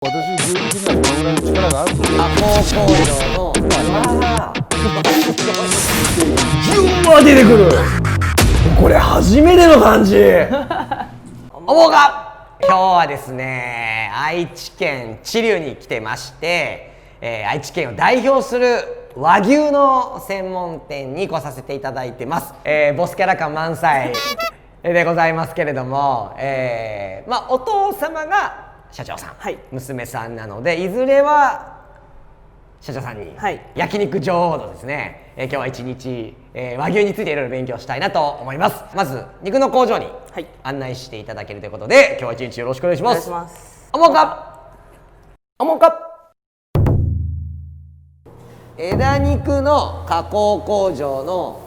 私牛肉にはこのぐらいの力があると思う。順番出てくる。これ初めての感じ。思うか。今日はですね、愛知県知立に来てまして、愛知県を代表する和牛の専門店に来させていただいてます。ボスキャラ感満載でございますけれども、お父様が社長さん、はい、娘さんなので、いずれは社長さんに焼肉女王のですね、今日は一日、和牛についていろいろ勉強したいなと思います。まず肉の工場に案内していただけるということで、今日は一日よろしくお願いします。思うか。枝肉の加工工場の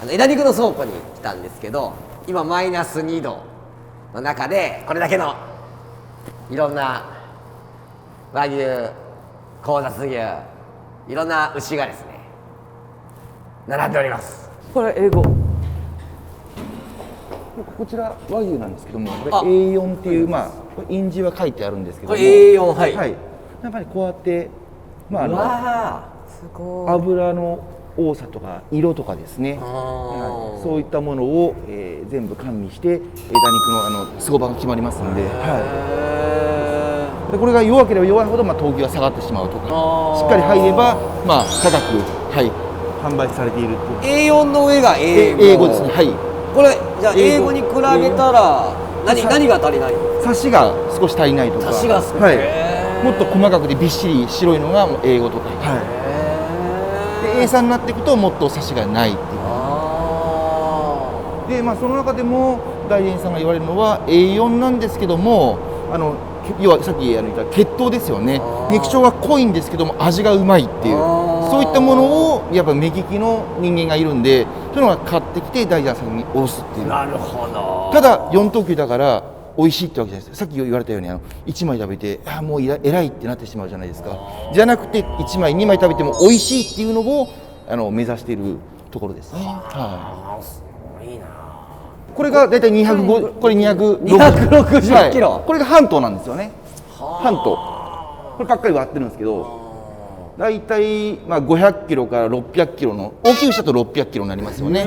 枝肉の倉庫に来たんですけど、今マイナス2度の中でこれだけのいろんな和牛、交雑牛、いろんな牛がですね並んでおります。これ英語。こちら和牛なんですけども、これ A4 っていう印字は書いてあるんですけども、これ A4、はい、はい、やっぱりこうやってすごい。油の多さとか色とかですね、そういったものを、全部管理して枝肉の相場が決まりますので、でこれが弱ければ弱いほど等級が下がってしまうとか、しっかり入れば高く、販売されているという。 A4 の上が英語ですね。はい。これじゃあ英語に比べたら何が足りないの？サシが少し足りないとか、サシが少し、もっと細かくてびっしり白いのが英語とか、で A3 になっていくともっとサシがないっていう。でその中でも大連さんが言われるのは A4 なんですけども、要はさっき言った血統ですよね。肉調が濃いんですけども味がうまいっていう、そういったものをやっぱ目利きの人間がいるんで、そういうのが買ってきて大連さんに卸すっていう。なるほど。ただ4等級だから美味しいってわけじゃないです。さっき言われたように1枚食べてもう偉いってなってしまうじゃないですか。じゃなくて1枚2枚食べても美味しいっていうのを目指しているところですね。すごいな。これがだいたい205、これ260キロ、これが半頭なんですよね。半頭こればっかり割ってるんですけど、だいたい500キロから600キロの大きい牛だと600キロになりますよね。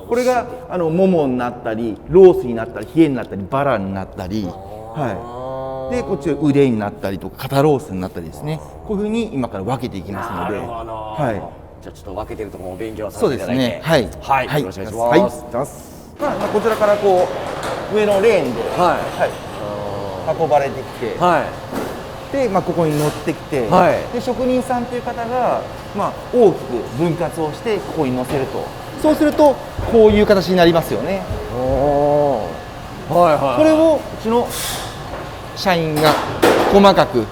これがももになったりロースになったりヒレになったりバラになったり、でこっちが腕になったりとか肩ロースになったりですね。こういうふうに今から分けていきますので、じゃあちょっと分けてるところを勉強させていただいて、よろしくお願いします。こちらからこう上のレーンで運ばれてきて、でここに乗ってきて、で職人さんという方が大きく分割をしてここに乗せると、そうするとこういう形になりますよね。これをうちの社員が細かく、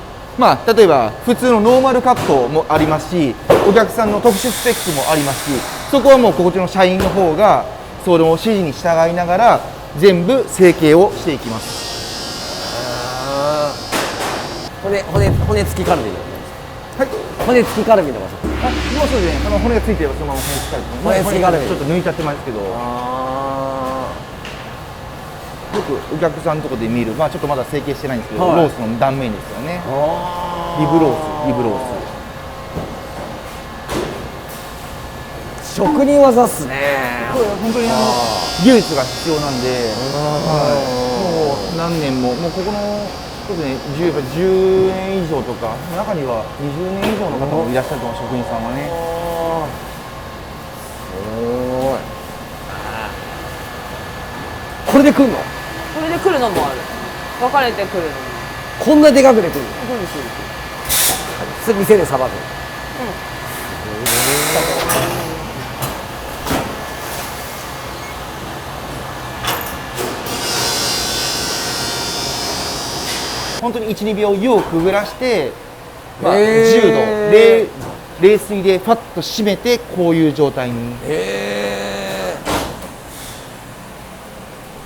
例えば普通のノーマルカットもありますし、お客さんの特殊スペックもありますし、そこはもうこっちの社員の方がその指示に従いながら全部成形をしていきます。骨付きカルビの。骨付きカルビの場所。もうそうですね。骨がついてればそのまま骨付きカルビ。ちょっと抜いちゃってますけど。よくお客さんのところで見る、ちょっとまだ成形してないんですけど、ロースの断面ですよね。リブロース。職人技っすね。これ本当に技術が必要なんで、もう何年もここの特に10年以上とか、中には20年以上の方もいらっしゃると思う、職人さんはね。これで来るの？これで来るのもある。分かれてくるのも。こんなでかくで来るの？店でさばく。本当に1、2秒湯をくぐらして、10度冷水でファッと締めてこういう状態に。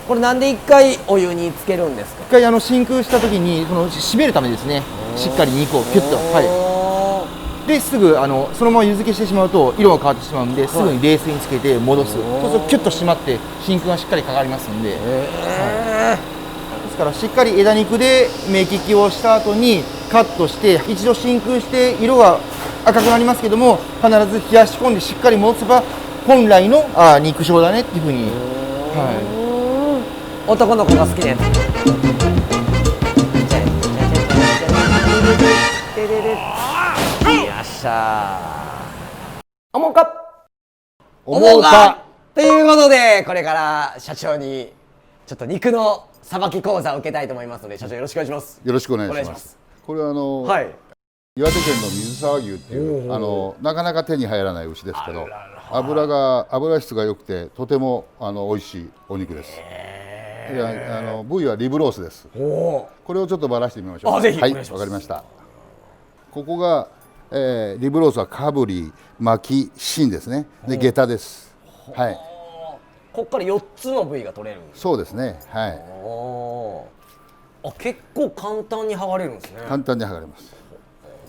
これなんで1回お湯につけるんですか？1回真空した時に締めるためですね。しっかり肉をキュッと、ですぐそのまま湯漬けしてしまうと色が変わってしまうんで、すぐに冷水につけて戻す。そうするとキュッと締まって真空がしっかりかかりますんで。ですかからしっかり枝肉で目利きをした後にカットして一度真空して色が赤くなりますけども、必ず冷やし込んでしっかり戻せば本来の肉醤だねっていうふうに、男の子が好きなやつ。よっしゃー。思うか思うかということで、これから社長にちょっと肉のさばき講座を受けたいと思いますので、社長よろしくお願いします。よろしくお願いします。これははい、岩手県の水沢牛っていうなかなか手に入らない牛ですけど、油質が良くてとても美味しいお肉です。部位はリブロースです。これをちょっとばらしてみましょう。ぜひはい、わかりました。ここが、リブロースはかぶり、巻き、芯ですね。で下駄です。はい。ここから4つの部位が取れる。そうですね。はい。結構簡単に剥がれるんですね。簡単に剥がれます。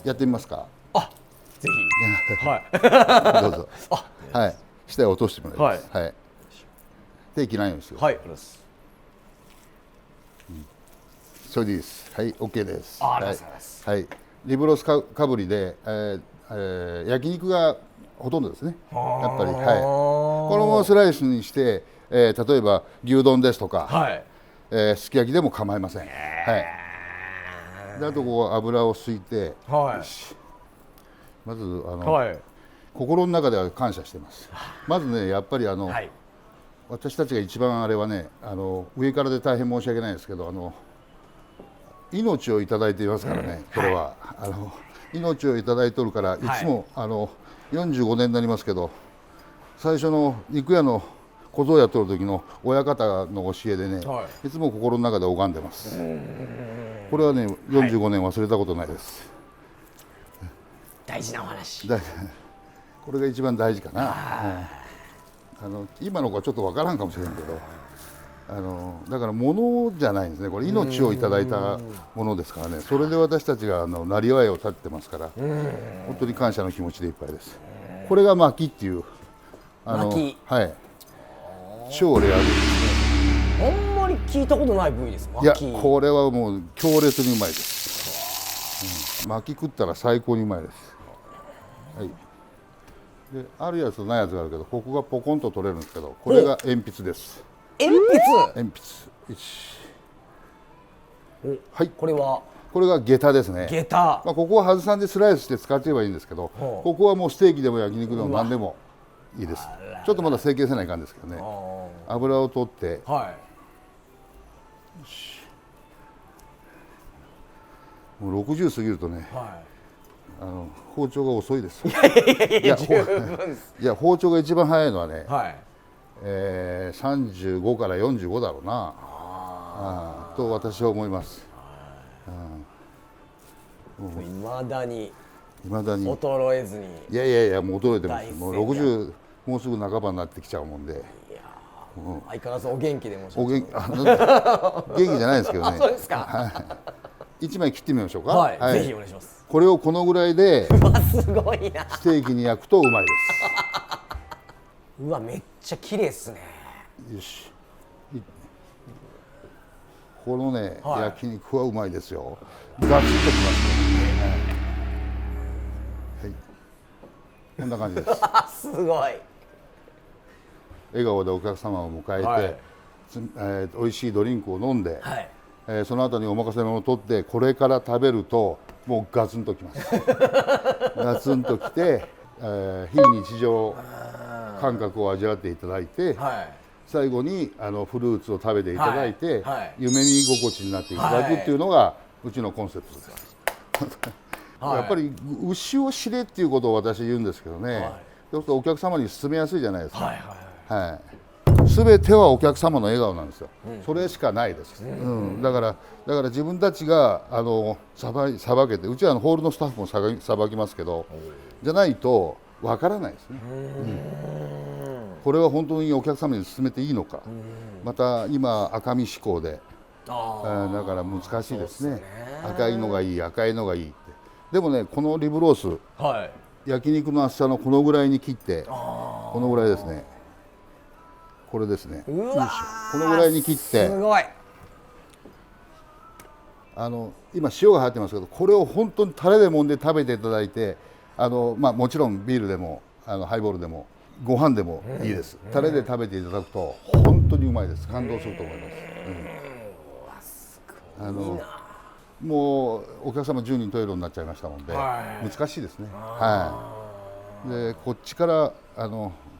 やってみますか。ぜひ。はい。どうぞ。はい。下へ落としてもらいます。はい。手切らないようにしてください。それでいいです。はい、OK です。はい。リブロースかぶりで、焼肉がほとんどですね。やっぱり、はい。このままスライスにして、例えば牛丼ですとか、すき焼きでも構いません。はい。であとこう油を吸いて、まず心の中では感謝しています。まずね、やっぱり私たちが一番あれはね、上からで大変申し訳ないですけど、命をいただいていますからね。これは命をいただいとるから、いつも45年になりますけど、最初の肉屋の小僧やっとる時の親方の教えでね、いつも心の中で拝んでます。これはね、45年忘れたことないです。大事なお話。これが一番大事かな。今の子はちょっとわからんかもしれんけど、だから物じゃないんですね。これ命をいただいたものですからね。それで私たちがなりわいを立ってますから、本当に感謝の気持ちでいっぱいです。これが巻きっていうはい超レアですね。あんまり聞いたことない部位です。いや、これはもう強烈にうまいです。巻き食ったら最高にうまいです。はい。であるやつとないやつがあるけど、ここがポコンと取れるんですけど、これが鉛筆です。鉛筆。はい。これが下駄ですね。下駄。ここは外さんでスライスして使ってればいいんですけど、ここはもうステーキでも焼肉でも何でもいいです。ちょっとまだ成形せないかんですけどね。油を取って。もう60過ぎるとね、包丁が遅いです。いや包丁が一番早いのはね、35から45だろうなと私は思います。いまだに衰えずに。いやもう衰えてます。もう60もうすぐ半ばになってきちゃうもんで。相変わらずお元気でも。元気じゃないですけどね。そうですか。1枚切ってみましょうか。ぜひお願いします。これをこのぐらいでステーキに焼くとうまいです。うわ、めっちゃ綺麗ですね。よし。このね、焼肉はうまいですよ。ガツッときますね。はい。こんな感じです。すごい。笑顔でお客様を迎えて、美味しいドリンクを飲んで、その後にお任せ物を取ってこれから食べるともうガツンときます。ガツンときて、非日常感覚を味わっていただいて、最後にフルーツを食べていただいて、夢見心地になっていただくっていうのがうちのコンセプトです。やっぱり牛を知れっていうことを私言うんですけどね、そうするとお客様に勧めやすいじゃないですか。全てはお客様の笑顔なんですよ。それしかないです。だから自分たちがさばけて、うちはホールのスタッフもさばきますけど、じゃないとわからないですね。これは本当にお客様に勧めていいのか。また今赤身志向で、だから難しいですね。赤いのがいい、赤いのがいいって。でもね、このリブロース、焼肉の厚さのこのぐらいに切って、このぐらいですね。これですね。このぐらいに切って、今塩が入ってますけど、これを本当にタレで揉んで食べていただいて、もちろんビールでもハイボールでもご飯でもいいです。タレで食べていただくと本当にうまいです。感動すると思います。もうお客様10人トイレになっちゃいましたもんで、難しいですね。でこっちから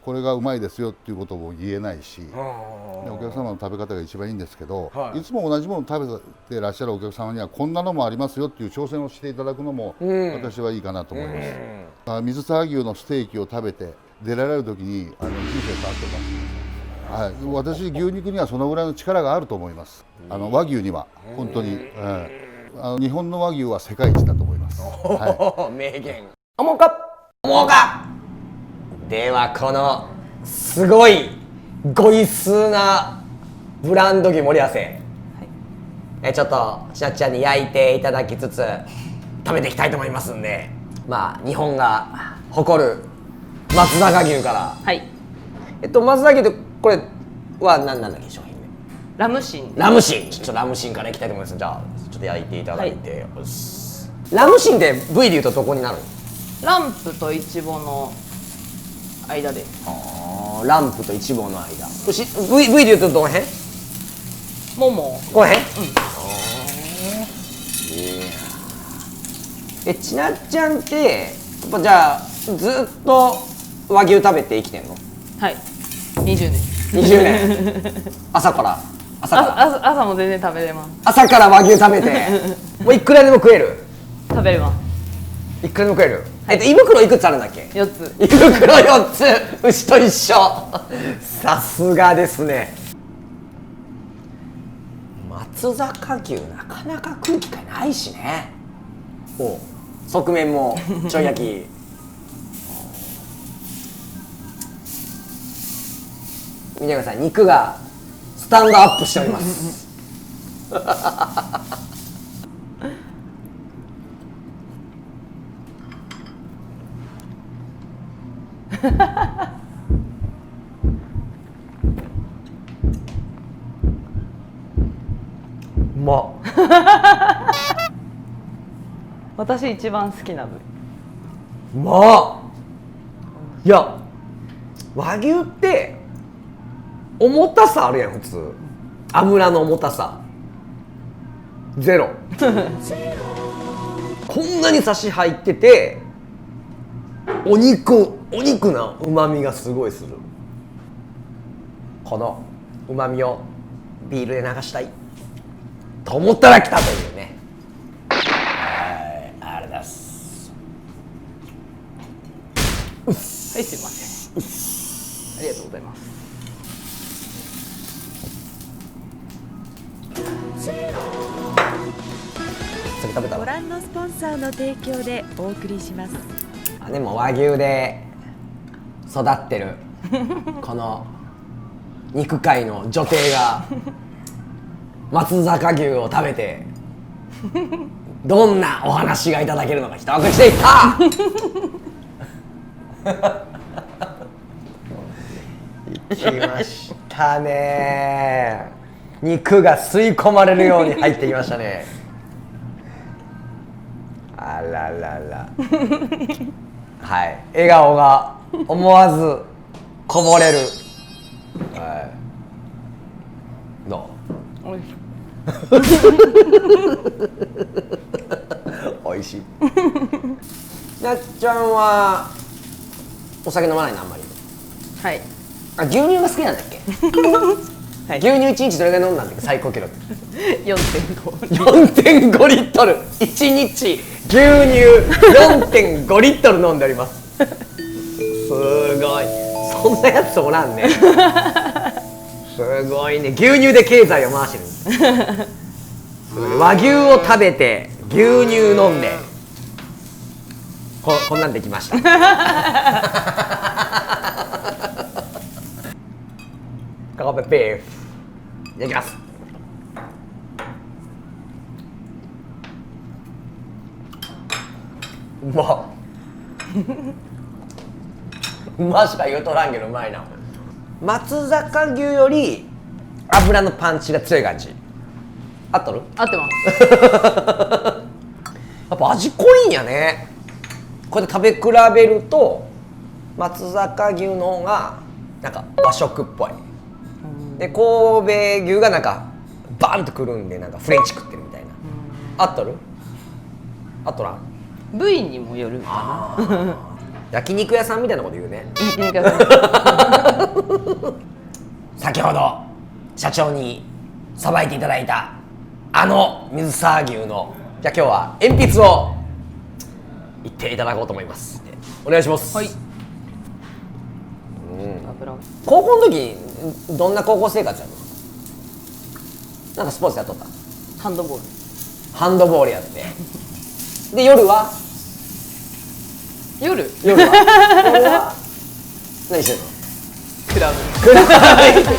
これがうまいですよっていうことも言えないし、お客様の食べ方が一番いいんですけど、いつも同じものを食べてらっしゃるお客様にはこんなのもありますよっていう挑戦をしていただくのも私はいいかなと思います。水沢牛のステーキを食べて出られる時に人生変わってます。私牛肉にはそのぐらいの力があると思います。和牛には本当に、日本の和牛は世界一だと思います。名言。思うかではこのすごいごい数なブランド牛盛り合わせ、ちょっとちなっちゃんに焼いていただきつつ食べていきたいと思いますんで、日本が誇る松阪牛から。松阪牛ってこれは何だっけ、商品名？ラムシン。ちょっとラムシンからいきたいと思います。じゃあちょっと焼いていただいて、ラムシンって部位でいうとどこになるの？ランプとイチボの間です。ランプとイチボの間。部位でいうとどの辺？もも。この辺？ちなっちゃんってやっぱじゃあずっと和牛食べて生きてんの？はい。20年。20年。朝から朝も全然食べれます。朝から和牛食べてもういくらでも食える？食べれます。いくらでも食える？胃袋いくつあるんだっけ？4つ。胃袋4つ。牛と一緒。さすがですね。松阪牛なかなか食う機会ないしね。側面もちょい焼き。見てください、肉がスタンドアップしております。私一番好きな部位。いや和牛って重たさあるやん。普通油の重たさゼロ。こんなにサシ入っててお肉のうまみがすごいする。このうまみをビールで流したいと思ったら来たというね。ありがとうございます。はい、すいません。ありがとうございます。次食べたご覧のスポンサーの提供でお送りします。でも和牛で育ってるこの肉界の女帝が松阪牛を食べてどんなお話がいただけるのか一口でいったいきましたね。肉が吸い込まれるように入ってきましたね。あらららはい、笑顔が思わずこぼれる。はい、どう？おいしい。おいしい。なっちゃんはお酒飲まないの？あんまり。はい。牛乳が好きなんだっけ？はい、牛乳1日どれぐらい飲んだんだっけ、最高記録。4.5 リットル。1日牛乳 4.5 リットル飲んでおります。すごい。そんなやつおらんね。すごいね。牛乳で経済を回してるんです。和牛を食べて牛乳飲んでこんなんできました。カカペペーフいただきます。うまっ。うましか言うとらんけどうまいな。松阪牛より油のパンチが強い感じ。合っとる？合ってます。やっぱ味濃いんやね。これで食べ比べると松阪牛の方がなんか和食っぽい。で神戸牛がなんかバンとくるんでなんかフレンチ食ってるみたいな。合っとる？合っとらん？部位にもよるかな。焼肉屋さんみたいなこと言うね。焼肉屋さん。先ほど社長にさばいていただいたあの水沢牛の、じゃあ今日は鉛筆を言っていただこうと思います。お願いします。はい。油。高校の時どんな高校生活やの？なんかスポーツやっとった？ハンドボール。ハンドボールやって。で夜は？夜は何してんの？クラブ。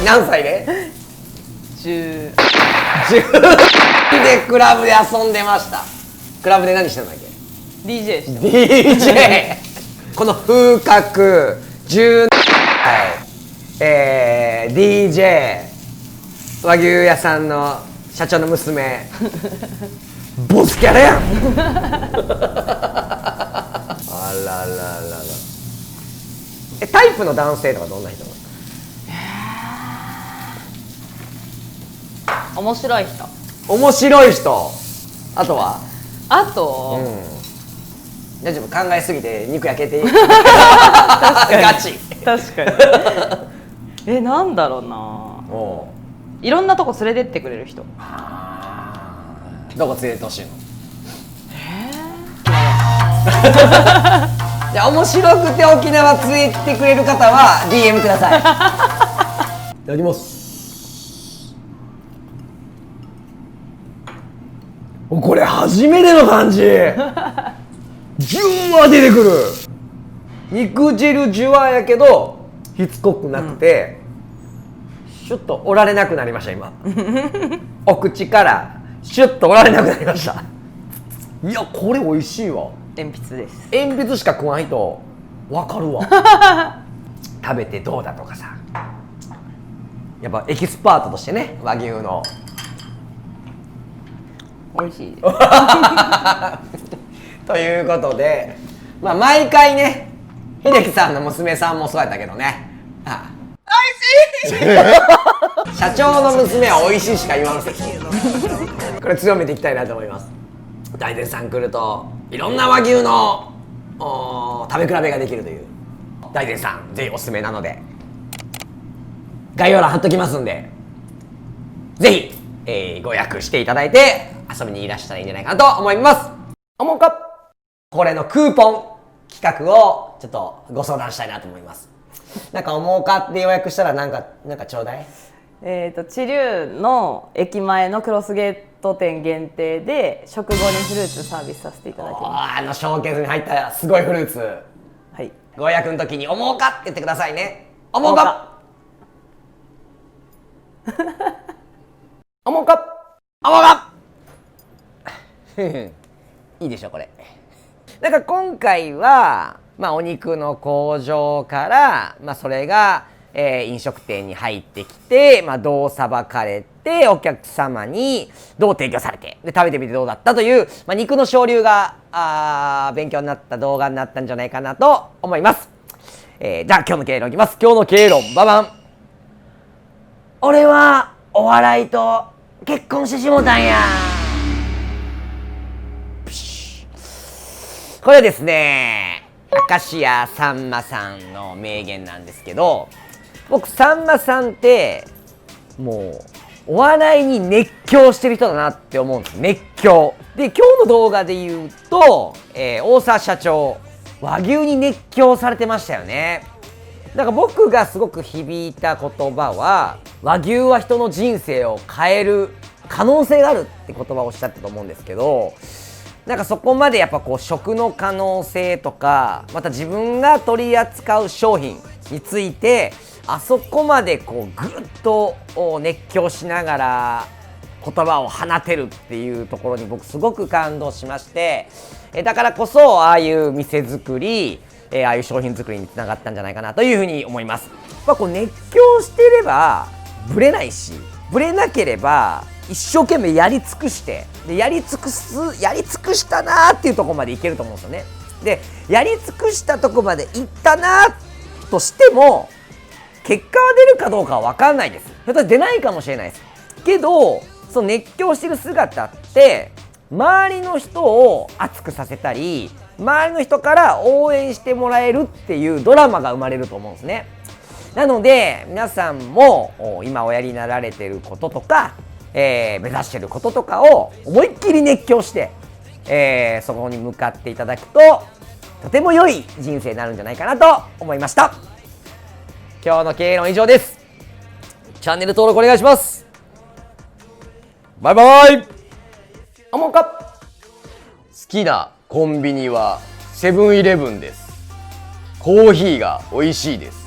何歳で10でクラブで遊んでました。クラブで何してんだっけ？ DJ して DJ この風格10DJ 和牛屋さんの社長の娘ボスキャラやんあらららら。タイプの男性とかどんな人？面白い人。面白い人。あとは？あと、大丈夫、考えすぎて肉焼けてガチ。確かに。なんだろうな。いろんなとこ連れてってくれる人。どこ連れてってほしいの？じゃあ面白くて沖縄連れてってくれる方は DM ください。いただきます。これ初めての感じ。ジュワー出てくる。肉汁ジュワやけどしつこくなくて、シュッと折られなくなりました今。お口からシュッと折られなくなりました。いやこれ美味しいわ。鉛筆です。鉛筆しか食わん人分かるわ。食べてどうだとかさ、やっぱエキスパートとしてね、和牛の美味しい。ということで、まあ毎回ね、秀樹さんの娘さんもそうやったけどね、おいしい社長の娘はおいしいしか言わんせきこれ強めていきたいなと思います。大善さん来るといろんな和牛の食べ比べができるという。大善さんぜひおすすめなので概要欄貼っときますんで、ぜひ、ご予約していただいて遊びにいらしたらいいんじゃないかなと思います。思うか？これのクーポン企画をちょっとご相談したいなと思います。なんか思うかって予約したらなんかちょうだい。知立の駅前のクロスゲート店限定で食後にフルーツサービスさせていただきます。ショーケースに入ったすごいフルーツ。はい。ご予約の時に思うかって言ってくださいね。思うか思うか思うかいいでしょこれ。だから今回は、お肉の工場から、それが、飲食店に入ってきて、どうさばかれてお客様にどう提供されて、で食べてみてどうだったという、肉の潮流が勉強になった動画になったんじゃないかなと思います。じゃあ今日の経論いきます。今日の経論ババン。俺はお笑いと結婚してしもたんや。これはですね、明石家さんまさんの名言なんですけど、僕さんまさんってもうお笑いに熱狂してる人だなって思うんです。熱狂で、今日の動画で言うと、大沢社長和牛に熱狂されてましたよね。だから僕がすごく響いた言葉は、和牛は人の人生を変える可能性があるって言葉をおっしゃったと思うんですけど、なんかそこまでやっぱこう食の可能性とか、また自分が取り扱う商品についてあそこまでこうぐっと熱狂しながら言葉を放てるっていうところに僕すごく感動しまして、だからこそああいう店作り、ああいう商品作りにつながったんじゃないかなというふうに思います。こう熱狂してればブレないし、ブレなければ一生懸命やり尽くして、でやり尽くしたなーっていうところまでいけると思うんですよね。でやり尽くしたとこまでいったなーとしても結果は出るかどうかは分かんないです。ひょっと出ないかもしれないですけど、その熱狂してる姿って周りの人を熱くさせたり、周りの人から応援してもらえるっていうドラマが生まれると思うんですね。なので皆さんも今おやりになられてることとか、目指してることとかを思いっきり熱狂して、そこに向かっていただくととても良い人生になるんじゃないかなと思いました。今日の経営論以上です。チャンネル登録お願いします。バイバイ。あもんか。好きなコンビニはセブンイレブンです。コーヒーが美味しいです。